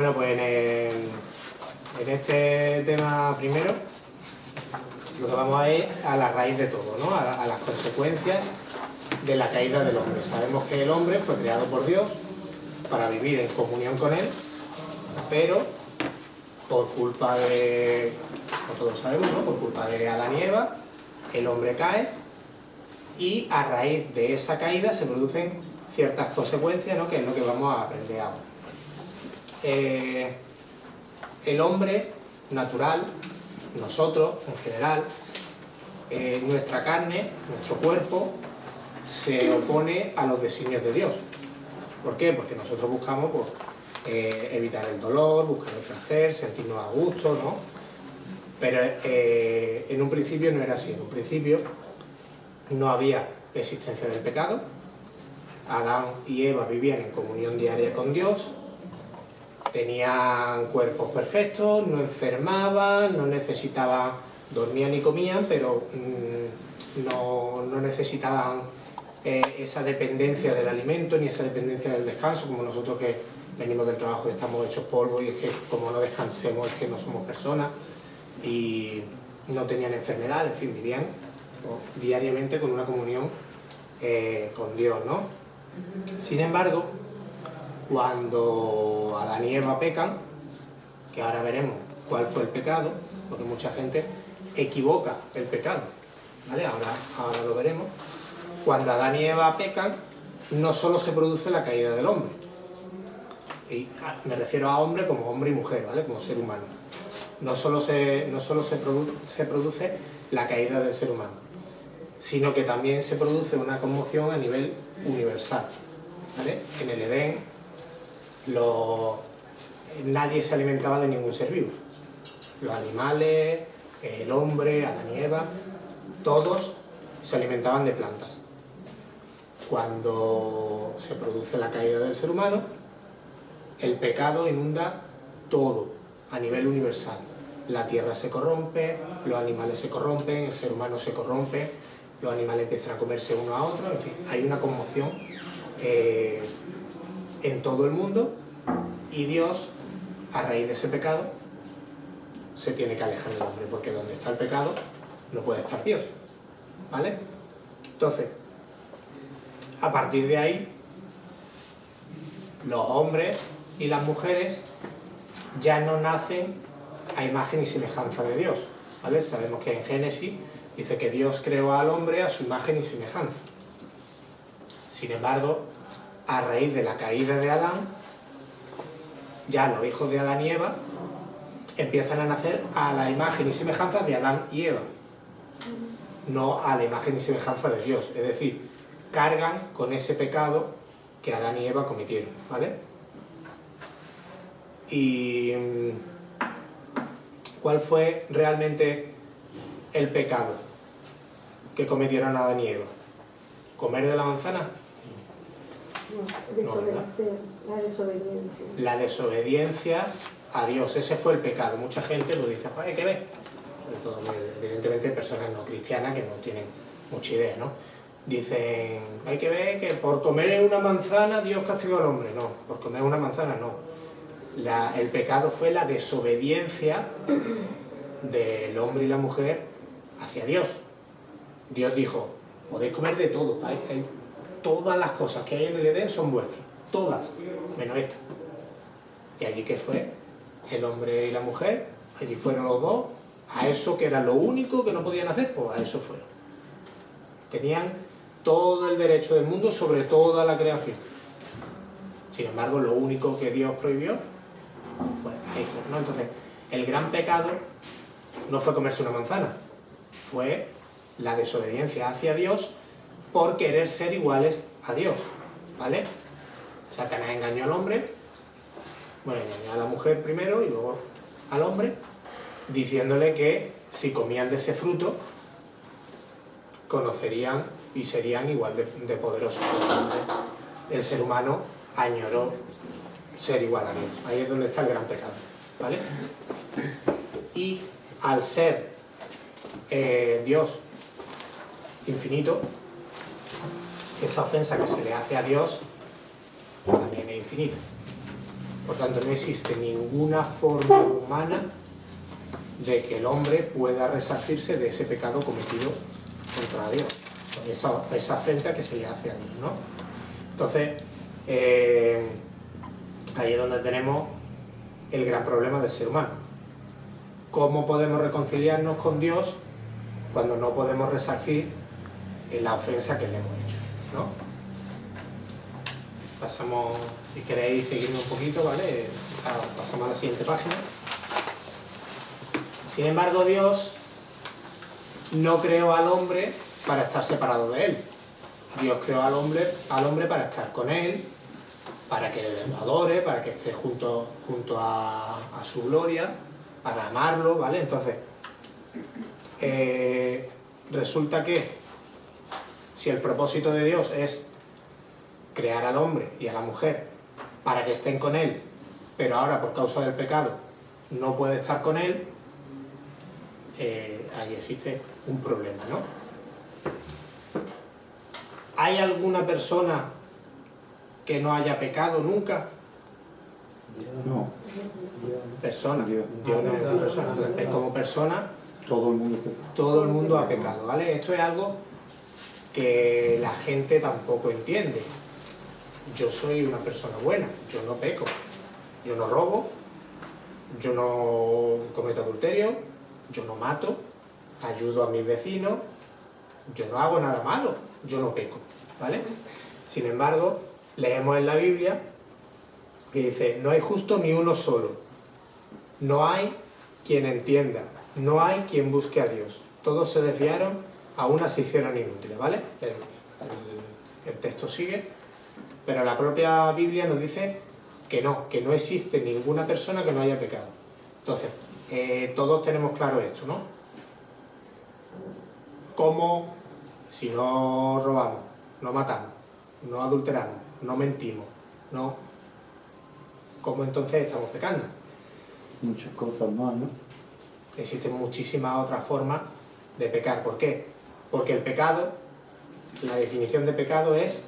Bueno, pues en este tema primero lo que vamos a ir a la raíz de todo, ¿no? A las consecuencias de la caída del hombre. Sabemos que el hombre fue creado por Dios para vivir en comunión con Él, pero por culpa de, como todos sabemos, ¿no? Por culpa de Adán y Eva, el hombre cae y a raíz de esa caída se producen ciertas consecuencias, ¿no? Que es lo que vamos a aprender ahora. El hombre natural, nosotros en general, nuestra carne, nuestro cuerpo, se opone a los designios de Dios. ¿Por qué? Porque nosotros buscamos pues, evitar el dolor, buscar el placer, sentirnos a gusto, ¿no? Pero en un principio no era así. En un principio no había existencia del pecado. Adán y Eva vivían en comunión diaria con Dios, tenían cuerpos perfectos, no enfermaban, no necesitaban, dormían y comían, pero no necesitaban esa dependencia del alimento ni esa dependencia del descanso, como nosotros que venimos del trabajo y estamos hechos polvo y es que como no descansemos es que no somos personas, y no tenían enfermedad, en fin, vivían diariamente con una comunión con Dios, ¿no? Sin embargo, cuando Adán y Eva pecan, que ahora veremos cuál fue el pecado, porque mucha gente equivoca el pecado, ¿vale? Ahora lo veremos. Cuando Adán y Eva pecan, no solo se produce la caída del hombre, y me refiero a hombre como hombre y mujer, ¿vale? Como ser humano. No solo se produce la caída del ser humano, sino que también se produce una conmoción a nivel universal, ¿vale? En el Edén nadie se alimentaba de ningún ser vivo. Los animales, el hombre, Adán y Eva, todos se alimentaban de plantas. Cuando se produce la caída del ser humano, el pecado inunda todo a nivel universal. La tierra se corrompe, los animales se corrompen, el ser humano se corrompe, los animales empiezan a comerse uno a otro, en fin, hay una conmoción en todo el mundo, y Dios, a raíz de ese pecado, se tiene que alejar del hombre, porque donde está el pecado no puede estar Dios, ¿vale? Entonces, a partir de ahí, los hombres y las mujeres ya no nacen a imagen y semejanza de Dios, ¿vale? Sabemos que en Génesis dice que Dios creó al hombre a su imagen y semejanza. Sin embargo, a raíz de la caída de Adán, ya los hijos de Adán y Eva empiezan a nacer a la imagen y semejanza de Adán y Eva, no a la imagen y semejanza de Dios. Es decir, cargan con ese pecado que Adán y Eva cometieron, ¿vale? Y ¿cuál fue realmente el pecado que cometieron Adán y Eva? ¿Comer de la manzana? No, ¿verdad? La desobediencia. La desobediencia a Dios, ese fue el pecado. Mucha gente lo dice, hay que ver, sobre todo evidentemente personas no cristianas que no tienen mucha idea, ¿no? Dicen, hay que ver que por comer una manzana Dios castigó al hombre. No, por comer una manzana no. El pecado fue la desobediencia del hombre y la mujer hacia Dios. Dios dijo, podéis comer de todo, todas las cosas que hay en el Edén son vuestras, todas, menos esta. Y allí que fue el hombre y la mujer, allí fueron los dos, a eso que era lo único que no podían hacer, pues a eso fueron. Tenían todo el derecho del mundo sobre toda la creación. Sin embargo, lo único que Dios prohibió, pues ahí fue, ¿no? Entonces, el gran pecado no fue comerse una manzana, fue la desobediencia hacia Dios por querer ser iguales a Dios, ¿vale? Satanás engañó al hombre, bueno, engañó a la mujer primero y luego al hombre, diciéndole que si comían de ese fruto, conocerían y serían igual de poderosos. Entonces, el ser humano añoró ser igual a Dios. Ahí es donde está el gran pecado, ¿vale? Y al ser Dios infinito, esa ofensa que se le hace a Dios también es infinita. Por tanto, no existe ninguna forma humana de que el hombre pueda resarcirse de ese pecado cometido contra Dios, esa afrenta que se le hace a Dios, ¿no? Entonces, ahí es donde tenemos el gran problema del ser humano. ¿Cómo podemos reconciliarnos con Dios cuando no podemos resarcir la ofensa que le hemos hecho, ¿no? Pasamos, si queréis seguirme un poquito, ¿vale? Pasamos a la siguiente página. Sin embargo, Dios no creó al hombre para estar separado de él. Dios creó al hombre para estar con él, para que lo adore, para que esté junto a su gloria, para amarlo, ¿vale? Entonces, resulta que si el propósito de Dios es crear al hombre y a la mujer para que estén con él, pero ahora por causa del pecado no puede estar con él, ahí existe un problema, ¿no? ¿Hay alguna persona que no haya pecado nunca? No. Persona. Dios no es una persona. Entonces, como persona, Todo el mundo ha pecado, ¿vale? Esto es algo que la gente tampoco entiende. Yo soy una persona buena, yo no peco, yo no robo, yo no cometo adulterio, yo no mato, ayudo a mis vecinos, yo no hago nada malo, yo no peco, ¿vale? Sin embargo, leemos en la Biblia que dice, no hay justo ni uno solo, no hay quien entienda, no hay quien busque a Dios, todos se desviaron, a unas se hicieron inútiles, ¿vale? El texto sigue, pero la propia Biblia nos dice que no existe ninguna persona que no haya pecado. Entonces, todos tenemos claro esto, ¿no? ¿Cómo, si no robamos, no matamos, no adulteramos, no mentimos, cómo entonces estamos pecando? Muchas cosas más, ¿no? Existen muchísimas otras formas de pecar. ¿Por qué? Porque el pecado, la definición de pecado es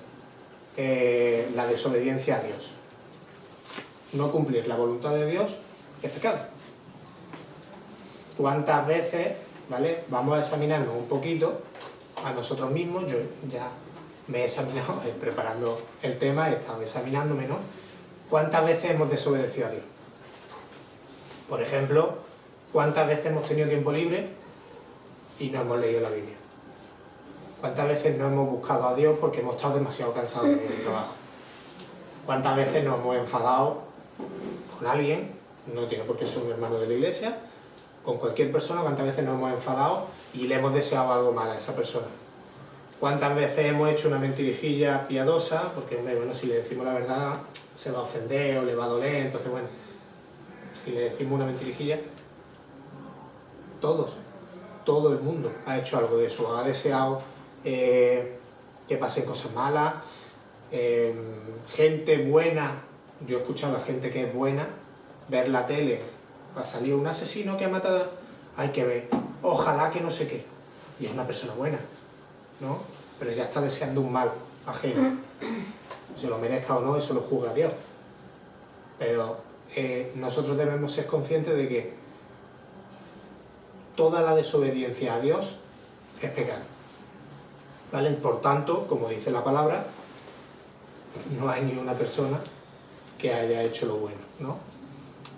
la desobediencia a Dios. No cumplir la voluntad de Dios es pecado. ¿Cuántas veces, ¿vale? Vamos a examinarnos un poquito a nosotros mismos? Yo ya me he examinado, preparando el tema, he estado examinándome, ¿no? ¿Cuántas veces hemos desobedecido a Dios? Por ejemplo, ¿cuántas veces hemos tenido tiempo libre y no hemos leído la Biblia? ¿Cuántas veces no hemos buscado a Dios porque hemos estado demasiado cansados del trabajo? ¿Cuántas veces nos hemos enfadado con alguien? No tiene por qué ser un hermano de la iglesia. Con cualquier persona, ¿cuántas veces nos hemos enfadado y le hemos deseado algo mal a esa persona? ¿Cuántas veces hemos hecho una mentirijilla piadosa? Porque, bueno, si le decimos la verdad se va a ofender o le va a doler, entonces, bueno, si le decimos una mentirijilla, todo el mundo ha hecho algo de eso, ha deseado que pasen cosas malas, gente buena, yo he escuchado a gente que es buena, ver la tele, ha salido un asesino que ha matado, hay que ver, ojalá que no sé qué, y es una persona buena, ¿no? Pero ya está deseando un mal ajeno, se lo merezca o no, eso lo juzga Dios, pero nosotros debemos ser conscientes de que toda la desobediencia a Dios es pecado, ¿vale? Por tanto, como dice la palabra, no hay ni una persona que haya hecho lo bueno, ¿no?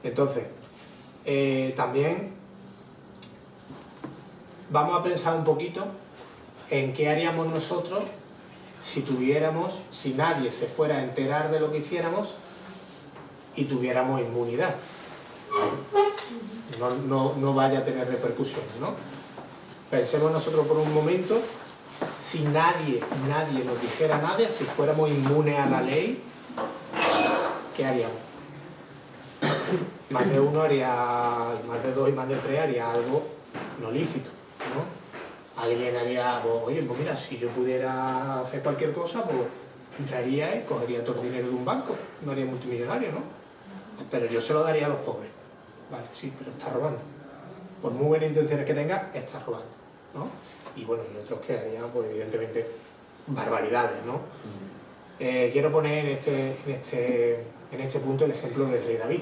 Entonces, también vamos a pensar un poquito en qué haríamos nosotros si nadie se fuera a enterar de lo que hiciéramos y tuviéramos inmunidad. No vaya a tener repercusiones, ¿no? Pensemos nosotros por un momento, si nadie nos dijera nada, si fuéramos inmunes a la ley, ¿qué haríamos? Más de uno haría, más de dos y más de tres haría algo no lícito, ¿no? Alguien haría, pues, oye, pues mira, si yo pudiera hacer cualquier cosa, pues entraría y cogería todo el dinero de un banco, no haría multimillonario, ¿no? Pero yo se lo daría a los pobres. Vale, sí, pero está robando. Por muy buenas intenciones que tenga, está robando, ¿no? Y bueno, y otros que harían, pues evidentemente, barbaridades, ¿no? Quiero poner en en este punto el ejemplo del rey David.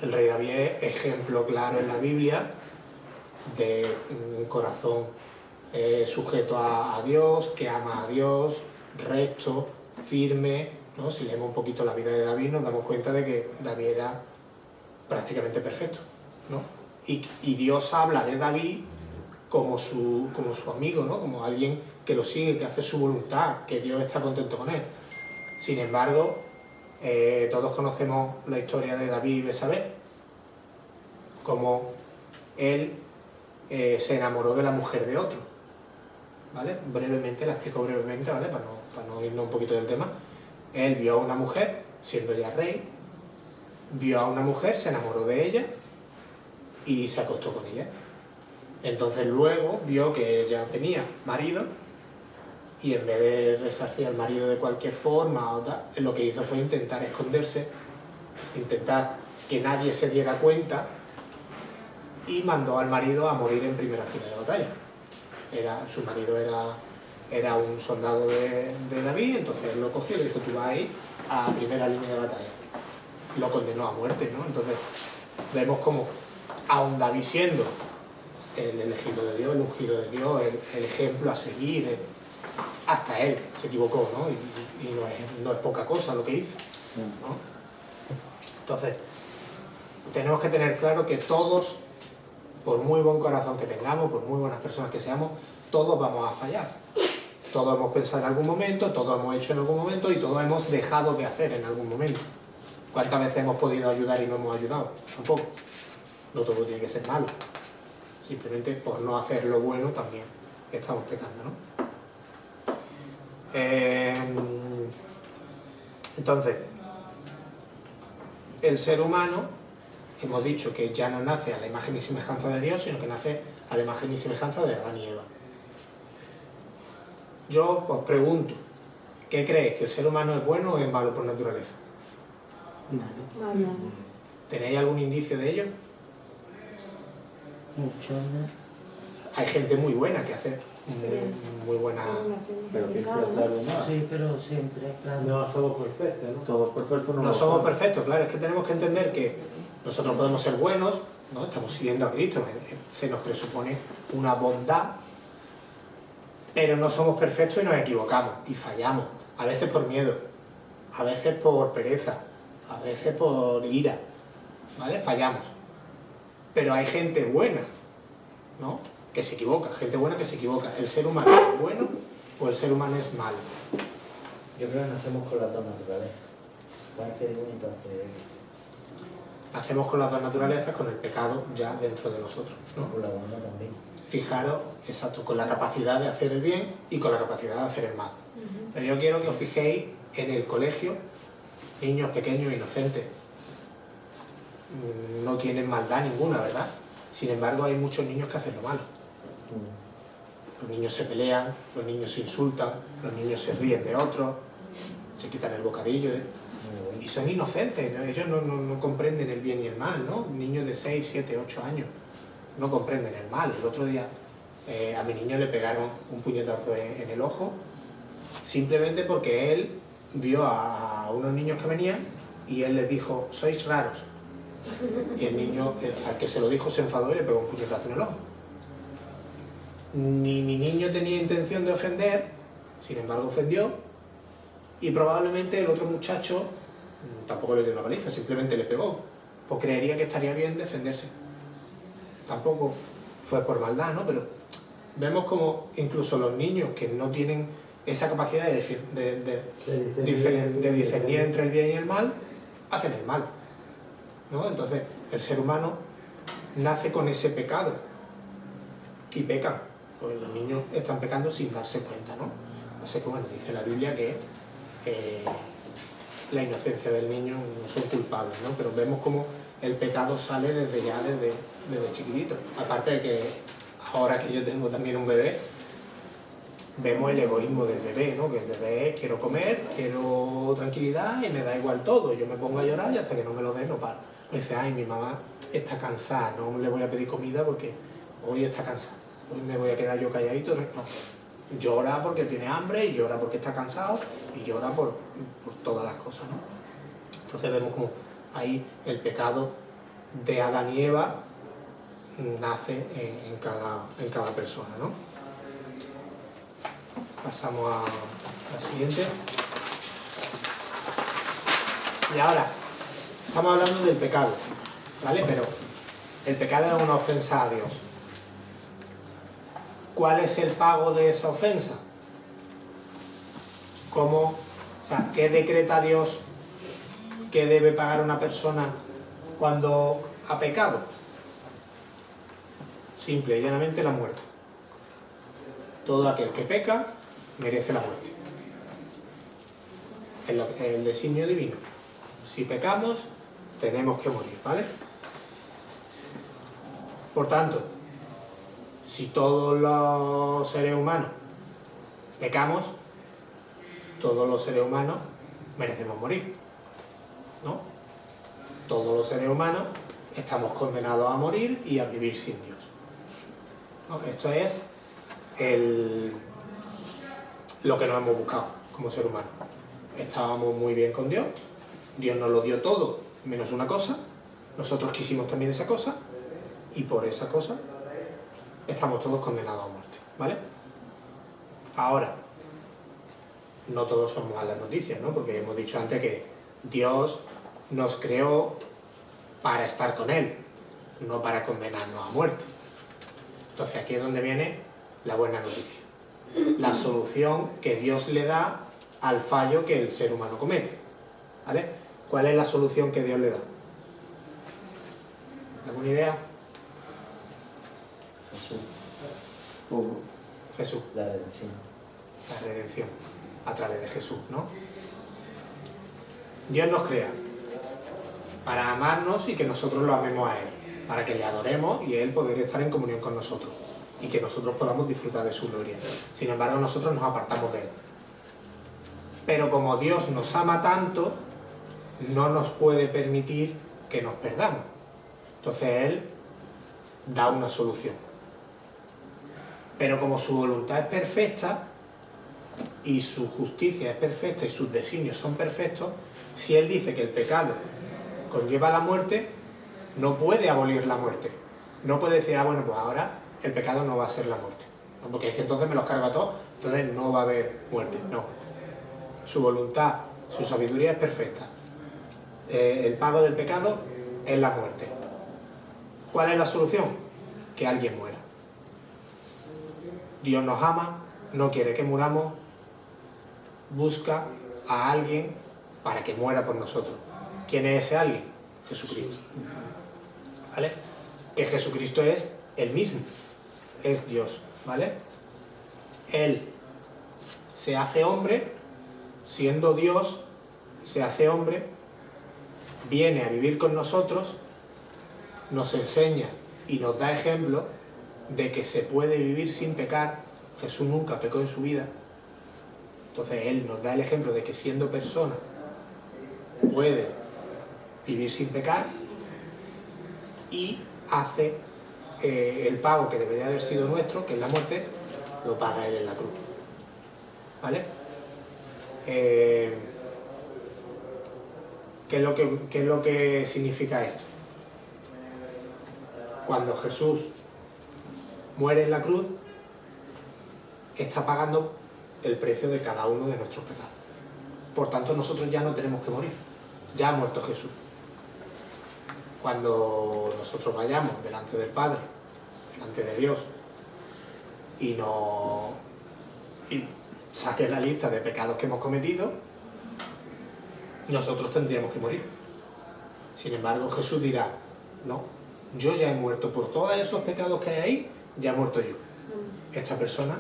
El rey David es ejemplo claro en la Biblia de un corazón sujeto a Dios, que ama a Dios, recto, firme, ¿no? Si leemos un poquito la vida de David nos damos cuenta de que David era prácticamente perfecto, ¿no? Y Dios habla de David como su amigo, ¿no? Como alguien que lo sigue, que hace su voluntad, que Dios está contento con él. Sin embargo, todos conocemos la historia de David y Betsabé, como él se enamoró de la mujer de otro, ¿vale? Brevemente, la explico brevemente, ¿vale? Para no irnos un poquito del tema. Él vio a una mujer, siendo ya rey, vio a una mujer, se enamoró de ella y se acostó con ella. Entonces luego vio que ella tenía marido y en vez de resarcir al marido de cualquier forma o tal, lo que hizo fue intentar esconderse, intentar que nadie se diera cuenta y mandó al marido a morir en primera fila de batalla. Su marido era un soldado de David, entonces él lo cogió y le dijo: tú vas a ir a primera línea de batalla. Y lo condenó a muerte, ¿no? Entonces vemos como, aun David siendo el elegido de Dios, el ungido de Dios, el ejemplo a seguir, hasta él se equivocó, ¿no? Y no es poca cosa lo que hizo, ¿no? Entonces, tenemos que tener claro que todos, por muy buen corazón que tengamos, por muy buenas personas que seamos, todos vamos a fallar. Todos hemos pensado en algún momento, todos hemos hecho en algún momento y todos hemos dejado de hacer en algún momento. ¿Cuántas veces hemos podido ayudar y no hemos ayudado? Tampoco. No todo tiene que ser malo. Simplemente por no hacer lo bueno también estamos pecando, ¿no? Entonces, el ser humano, hemos dicho que ya no nace a la imagen y semejanza de Dios, sino que nace a la imagen y semejanza de Adán y Eva. Yo os pregunto, ¿qué creéis? ¿Que el ser humano es bueno o es malo por naturaleza? Malo. ¿Tenéis algún indicio de ello? Mucho, ¿no? Hay gente muy buena que hace muy buena... Pero siempre hace algo más. Sí, pero siempre, claro. No somos perfectos, ¿no? Todos perfectos No somos perfectos, claro, es que tenemos que entender que nosotros podemos ser buenos, ¿no? Estamos siguiendo a Cristo, se nos presupone una bondad, pero no somos perfectos y nos equivocamos y fallamos, a veces por miedo, a veces por pereza, a veces por ira, ¿vale? Fallamos. Pero hay gente buena, ¿no? Que se equivoca, gente buena que se equivoca. ¿El ser humano es bueno o el ser humano es malo? Yo creo que nacemos con las dos naturalezas. Parece bonito hacer Hacemos con las dos naturalezas, con el pecado ya dentro de nosotros, ¿no? con la bondad también. Fijaros, exacto, con la capacidad de hacer el bien y con la capacidad de hacer el mal. Pero yo quiero que os fijéis en el colegio, niños pequeños, inocentes. No tienen maldad ninguna, ¿verdad? Sin embargo, hay muchos niños que hacen lo malo. Los niños se pelean, los niños se insultan, los niños se ríen de otros, se quitan el bocadillo, ¿eh? Y son inocentes, ¿no? Ellos no comprenden el bien y el mal, ¿no? Niños de 6, 7, 8 años no comprenden el mal. El otro día a mi niño le pegaron un puñetazo en el ojo simplemente porque él vio a unos niños que venían y él les dijo: sois raros. Y el niño, al que se lo dijo, se enfadó y le pegó un puñetazo en el ojo. Ni mi niño tenía intención de ofender, sin embargo ofendió, y probablemente el otro muchacho tampoco le dio una paliza, simplemente le pegó. Pues creería que estaría bien defenderse. Tampoco fue por maldad, ¿no? Pero vemos como incluso los niños que no tienen esa capacidad de discernir entre el bien y el mal, hacen el mal, ¿no? Entonces el ser humano nace con ese pecado y pecan. Pues los niños están pecando sin darse cuenta, ¿no? Así que bueno, dice la Biblia que la inocencia del niño no son culpables, ¿no? Pero vemos como el pecado sale desde chiquitito. Aparte de que ahora que yo tengo también un bebé, vemos el egoísmo del bebé, ¿no? Que el bebé, quiero comer, quiero tranquilidad y me da igual todo. Yo me pongo a llorar y hasta que no me lo dé no paro. Me dice: ay, mi mamá está cansada, no le voy a pedir comida porque hoy está cansada. Hoy me voy a quedar yo calladito. No. Llora porque tiene hambre y llora porque está cansado y llora por todas las cosas, ¿no? Entonces vemos como ahí el pecado de Adán y Eva nace en cada persona, ¿no? Pasamos a la siguiente. Y ahora, estamos hablando del pecado, ¿vale? Pero el pecado es una ofensa a Dios. ¿Cuál es el pago de esa ofensa? ¿Cómo, qué decreta Dios que debe pagar una persona cuando ha pecado? Simple y llanamente la muerte. Todo aquel que peca merece la muerte. El designio divino. Si pecamos, tenemos que morir, ¿vale? Por tanto, si todos los seres humanos pecamos, todos los seres humanos merecemos morir, ¿no? Todos los seres humanos estamos condenados a morir y a vivir sin Dios, ¿no? Esto es lo que nos hemos buscado como ser humano. Estábamos muy bien con Dios, Dios nos lo dio todo, menos una cosa, nosotros quisimos también esa cosa, y por esa cosa estamos todos condenados a muerte, ¿vale? Ahora, no todos son malas noticias, ¿no? Porque hemos dicho antes que Dios nos creó para estar con Él, no para condenarnos a muerte. Entonces aquí es donde viene la buena noticia. La solución que Dios le da al fallo que el ser humano comete, ¿vale? ¿Cuál es la solución que Dios le da? ¿Alguna idea? Jesús. La redención. La redención a través de Jesús, ¿no? Dios nos crea para amarnos y que nosotros lo amemos a Él, para que le adoremos y Él poder estar en comunión con nosotros y que nosotros podamos disfrutar de su gloria. Sin embargo, nosotros nos apartamos de Él. Pero como Dios nos ama tanto, no nos puede permitir que nos perdamos. Entonces Él da una solución. Pero como su voluntad es perfecta y su justicia es perfecta y sus designios son perfectos, si Él dice que el pecado conlleva la muerte, no puede abolir la muerte. No puede decir, bueno, pues ahora el pecado no va a ser la muerte, ¿no? Porque es que entonces me los cargo a todos, entonces no va a haber muerte. No. Su voluntad, su sabiduría es perfecta. El pago del pecado es la muerte. ¿Cuál es la solución? Que alguien muera. Dios nos ama, no quiere que muramos, busca a alguien para que muera por nosotros. ¿Quién es ese alguien? Jesucristo. ¿Vale? Que Jesucristo es el mismo, es Dios, ¿vale? Él se hace hombre, siendo Dios, se hace hombre, viene a vivir con nosotros, nos enseña y nos da ejemplo de que se puede vivir sin pecar. Jesús nunca pecó en su vida. Entonces Él nos da el ejemplo de que siendo persona puede vivir sin pecar y hace el pago que debería haber sido nuestro, que es la muerte, lo paga Él en la cruz. ¿Vale? ¿Qué es lo que significa esto? Cuando Jesús muere en la cruz, está pagando el precio de cada uno de nuestros pecados. Por tanto, nosotros ya no tenemos que morir. Ya ha muerto Jesús. Cuando nosotros vayamos delante del Padre, delante de Dios, y saque la lista de pecados que hemos cometido, nosotros tendríamos que morir. Sin embargo, Jesús dirá, no, yo ya he muerto por todos esos pecados que hay ahí, ya he muerto yo. Esta persona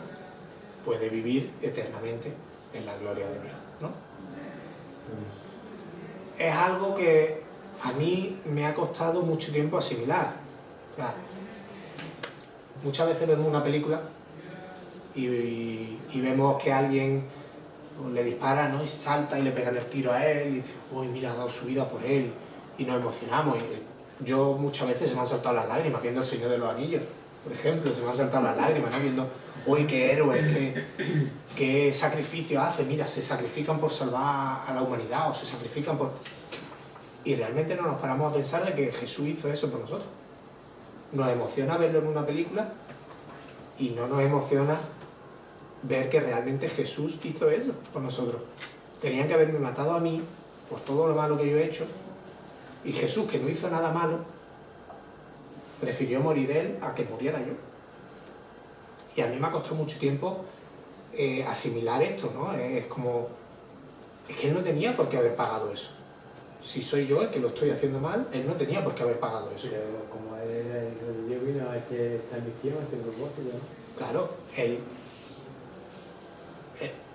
puede vivir eternamente en la gloria de Dios, ¿no? Es algo que a mí me ha costado mucho tiempo asimilar. O sea, muchas veces vemos una película y vemos que alguien le dispara, ¿no? Y salta y le pegan el tiro a él y dice, uy, mira, ha dado su vida por él, y nos emocionamos. Y yo muchas veces se me han saltado las lágrimas viendo El Señor de los Anillos, por ejemplo, se me han saltado las lágrimas, ¿no? Viendo, uy, qué héroes, qué sacrificio hace, mira, se sacrifican por salvar a la humanidad, o se sacrifican por... Y realmente no nos paramos a pensar de que Jesús hizo eso por nosotros. Nos emociona verlo en una película y no nos emociona ver que realmente Jesús hizo eso por nosotros. Tenían que haberme matado a mí por todo lo malo que yo he hecho, y Jesús, que no hizo nada malo, prefirió morir él a que muriera yo. Y a mí me ha costado mucho tiempo asimilar esto, ¿no? Es como... Es que él no tenía por qué haber pagado eso. Si soy yo el que lo estoy haciendo mal, él no tenía por qué haber pagado eso. Pero como él era hijo de Dios, vino a esta misión, a este propósito, ¿no? Claro, él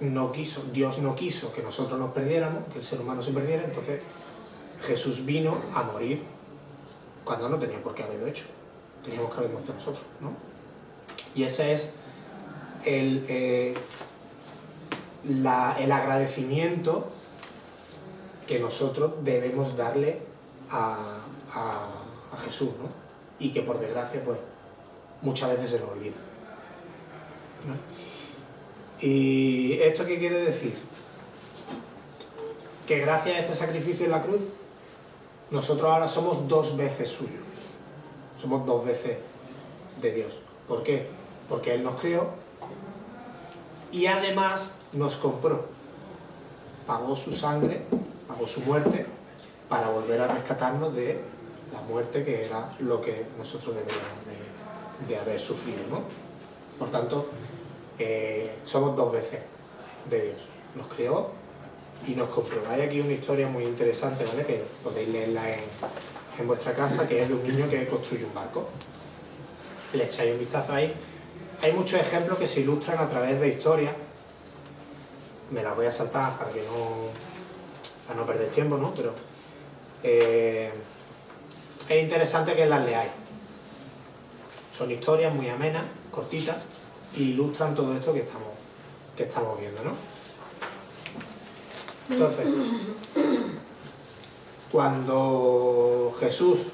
no quiso, Dios no quiso que nosotros nos perdiéramos, que el ser humano se perdiera, entonces Jesús vino a morir cuando no tenía por qué haberlo hecho. Teníamos que haber muerto nosotros, ¿no? Y ese es el agradecimiento que nosotros debemos darle a Jesús, ¿no? Y que por desgracia, pues, muchas veces se nos olvida, ¿no? ¿Y esto qué quiere decir? Que gracias a este sacrificio en la cruz, nosotros ahora somos 2 veces suyos. Somos 2 veces de Dios. ¿Por qué? Porque Él nos creó y además nos compró. Pagó su sangre, pagó su muerte, para volver a rescatarnos de la muerte, que era lo que nosotros deberíamos de haber sufrido, ¿no? Por tanto, somos 2 veces de Dios. Nos creó y nos compró. Hay aquí una historia muy interesante, ¿vale? Que podéis leerla en vuestra casa, que es de un niño que construye un barco. Le echáis un vistazo ahí. Hay muchos ejemplos que se ilustran a través de historias. Me las voy a saltar para no perder tiempo, ¿no? Pero es interesante que las leáis. Son historias muy amenas, cortitas, e ilustran todo esto que estamos viendo, ¿no? Entonces, cuando Jesús,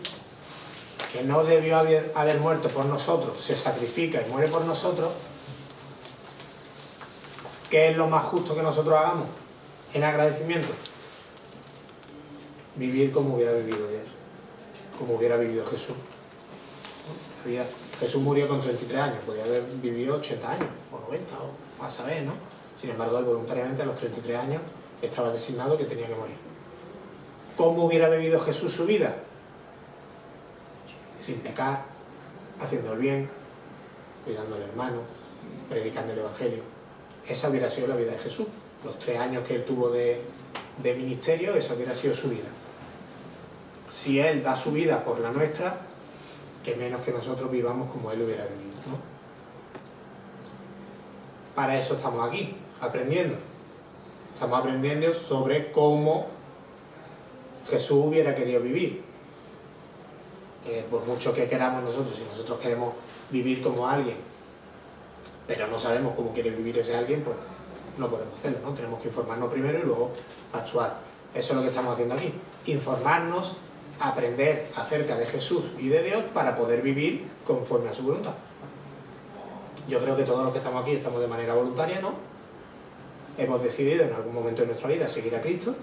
que no debió haber muerto por nosotros, se sacrifica y muere por nosotros, ¿qué es lo más justo que nosotros hagamos en agradecimiento? Vivir como hubiera vivido Dios, como hubiera vivido Jesús. Jesús murió con 33 años, podía haber vivido 80 años, o 90, o a saber, ¿no? Sin embargo, él voluntariamente a los 33 años estaba designado que tenía que morir. ¿Cómo hubiera vivido Jesús su vida? Sin pecar, haciendo el bien, cuidando al hermano, predicando el Evangelio. Esa hubiera sido la vida de Jesús. Los 3 años que él tuvo de ministerio, esa hubiera sido su vida. Si él da su vida por la nuestra, que menos que nosotros vivamos como él hubiera vivido, ¿no? Para eso estamos aquí, aprendiendo. Estamos aprendiendo sobre cómo Jesús hubiera querido vivir. Por mucho que queramos nosotros, si nosotros queremos vivir como alguien, pero no sabemos cómo quiere vivir ese alguien, pues no podemos hacerlo, ¿no? Tenemos que informarnos primero y luego actuar. Eso es lo que estamos haciendo aquí. Informarnos, aprender acerca de Jesús y de Dios para poder vivir conforme a su voluntad. Yo creo que todos los que estamos aquí estamos de manera voluntaria, ¿no? Hemos decidido en algún momento de nuestra vida seguir a Cristo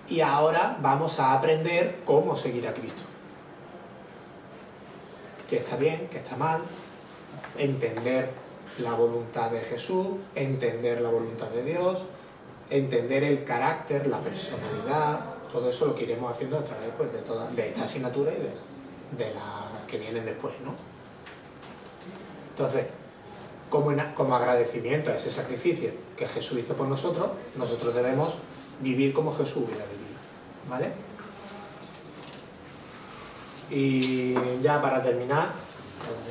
y ahora vamos a aprender cómo seguir a Cristo. Qué está bien, qué está mal, entender la voluntad de Jesús, entender la voluntad de Dios, entender el carácter, la personalidad, todo eso lo que iremos haciendo a través, pues, de esta asignatura y de las que vienen después, ¿no? Entonces, como agradecimiento a ese sacrificio que Jesús hizo por nosotros, nosotros debemos vivir como Jesús hubiera vivido, ¿vale? Y ya para terminar,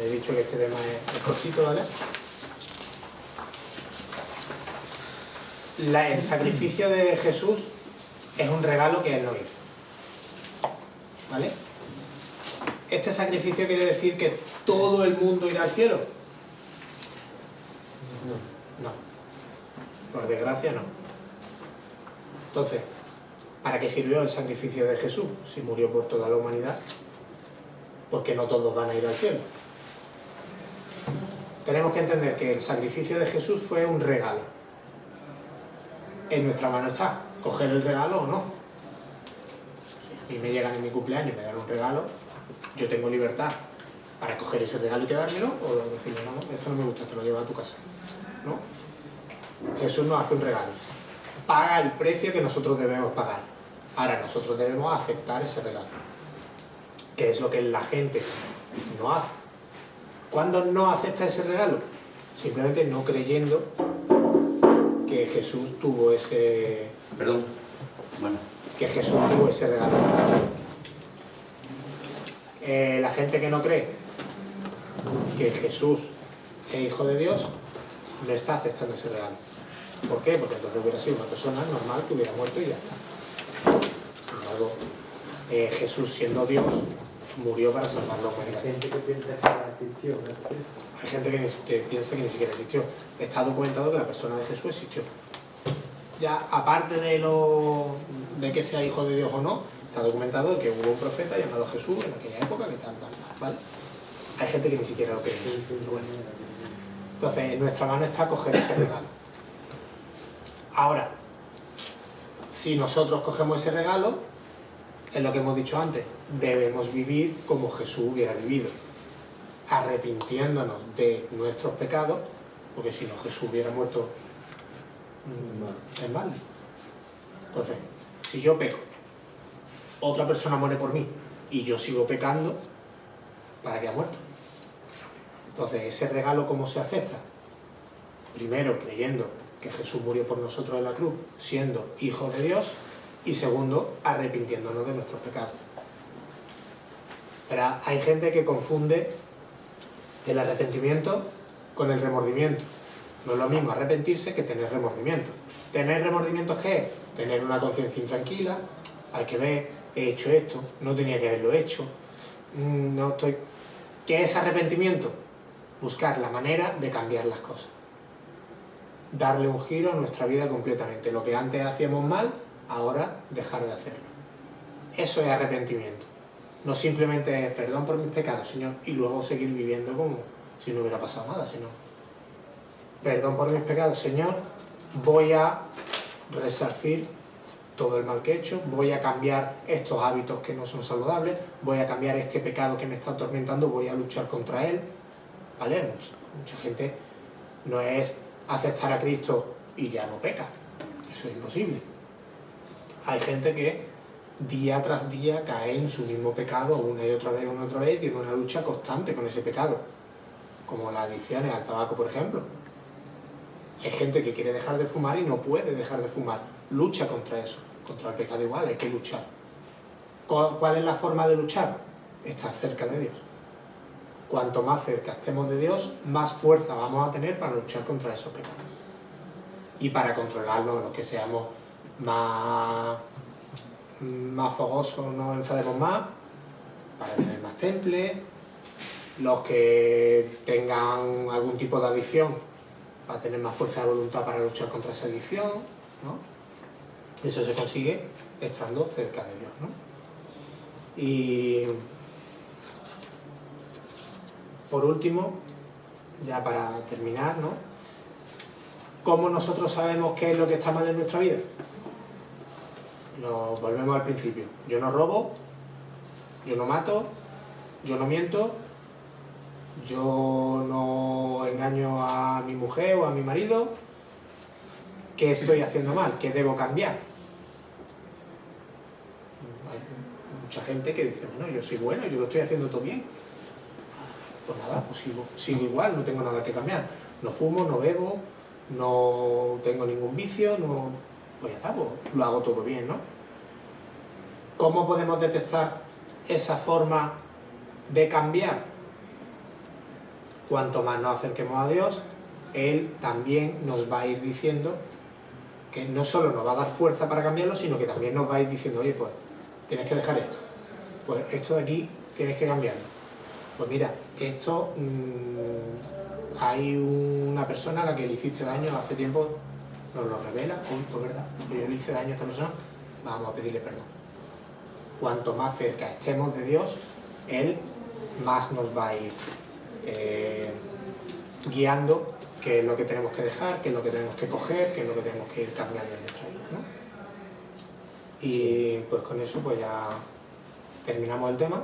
he dicho que este tema es cortito, ¿vale? El sacrificio de Jesús es un regalo que Él nos hizo, ¿vale? ¿Este sacrificio quiere decir que todo el mundo irá al cielo? No. Por desgracia, no. Entonces, ¿para qué sirvió el sacrificio de Jesús si murió por toda la humanidad? Porque no todos van a ir al cielo. Tenemos que entender que el sacrificio de Jesús fue un regalo. En nuestra mano está coger el regalo o no. mí me llegan en mi cumpleaños y me dan un regalo, yo tengo libertad para coger ese regalo y quedármelo, o decirle, no, esto no me gusta, te lo llevas a tu casa, ¿no? Jesús nos hace un regalo, paga el precio que nosotros debemos pagar. Ahora nosotros debemos aceptar ese regalo, que es lo que la gente no hace. ¿Cuándo no acepta ese regalo? Simplemente no creyendo que Jesús tuvo ese... Perdón. Bueno. Que Jesús tuvo ese regalo para nosotros. La gente que no cree que Jesús es hijo de Dios no está aceptando ese regalo. ¿Por qué? Porque entonces hubiera sido una persona normal que hubiera muerto y ya está. Sin embargo, Jesús, siendo Dios, murió para salvar la humanidad. Hay gente que piensa que existió, ¿no? Hay gente que piensa que ni siquiera existió. Está documentado que la persona de Jesús existió. Ya, aparte de que sea hijo de Dios o no, está documentado que hubo un profeta llamado Jesús en aquella época, que tal, ¿vale? Hay gente que ni siquiera lo cree eso. Pero bueno. Entonces, en nuestra mano está coger ese regalo. Ahora, si nosotros cogemos ese regalo, es lo que hemos dicho antes, debemos vivir como Jesús hubiera vivido, arrepintiéndonos de nuestros pecados, porque si no Jesús hubiera muerto en balde. Entonces, si yo peco, otra persona muere por mí y yo sigo pecando, ¿para qué ha muerto? Entonces, ese regalo, ¿cómo se acepta? Primero, creyendo que Jesús murió por nosotros en la cruz, siendo hijo de Dios, y segundo, arrepintiéndonos de nuestros pecados. Pero hay gente que confunde el arrepentimiento con el remordimiento. No es lo mismo arrepentirse que tener remordimiento. ¿Tener remordimientos qué es? Tener una conciencia intranquila, hay que ver, he hecho esto, no tenía que haberlo hecho, no estoy... ¿Qué es arrepentimiento? Buscar la manera de cambiar las cosas. Darle un giro a nuestra vida completamente. Lo que antes hacíamos mal, ahora dejar de hacerlo. Eso es arrepentimiento. No simplemente es perdón por mis pecados, Señor, y luego seguir viviendo como si no hubiera pasado nada, sino perdón por mis pecados, Señor, voy a resarcir todo el mal que he hecho, voy a cambiar estos hábitos que no son saludables, voy a cambiar este pecado que me está atormentando, voy a luchar contra él, ¿vale? Mucha gente no es aceptar a Cristo y ya no peca, eso es imposible. Hay gente que día tras día cae en su mismo pecado una y otra vez, y tiene una lucha constante con ese pecado, como las adicciones al tabaco, por ejemplo. Hay gente que quiere dejar de fumar y no puede dejar de fumar, lucha contra eso, contra el pecado igual, hay que luchar. ¿Cuál es la forma de luchar? Estar cerca de Dios. Cuanto más cerca estemos de Dios, más fuerza vamos a tener para luchar contra esos pecados. Y para controlarnos, los que seamos más fogosos, nos enfademos más, para tener más temple, los que tengan algún tipo de adicción, para tener más fuerza de voluntad para luchar contra esa adicción, ¿no? Eso se consigue estando cerca de Dios, ¿no? Y por último, ya para terminar, ¿no? ¿Cómo nosotros sabemos qué es lo que está mal en nuestra vida? Nos volvemos al principio. Yo no robo, yo no mato, yo no miento, yo no engaño a mi mujer o a mi marido. ¿Qué estoy haciendo mal? ¿Qué debo cambiar? Hay mucha gente que dice, bueno, yo soy bueno, yo lo estoy haciendo todo bien. Pues nada, pues sigo igual, no tengo nada que cambiar. No fumo, no bebo, no tengo ningún vicio, no... pues ya está, pues lo hago todo bien, ¿no? ¿Cómo podemos detectar esa forma de cambiar? Cuanto más nos acerquemos a Dios, Él también nos va a ir diciendo que no solo nos va a dar fuerza para cambiarlo, sino que también nos va a ir diciendo, oye, pues tienes que dejar esto, pues esto de aquí tienes que cambiarlo. Pues mira, esto, hay una persona a la que le hiciste daño hace tiempo, nos lo revela, uy, pues verdad, yo le hice daño a esta persona, vamos a pedirle perdón. Cuanto más cerca estemos de Dios, Él más nos va a ir guiando qué es lo que tenemos que dejar, qué es lo que tenemos que coger, qué es lo que tenemos que ir cambiando en nuestra vida, ¿no? Y pues con eso pues ya terminamos el tema.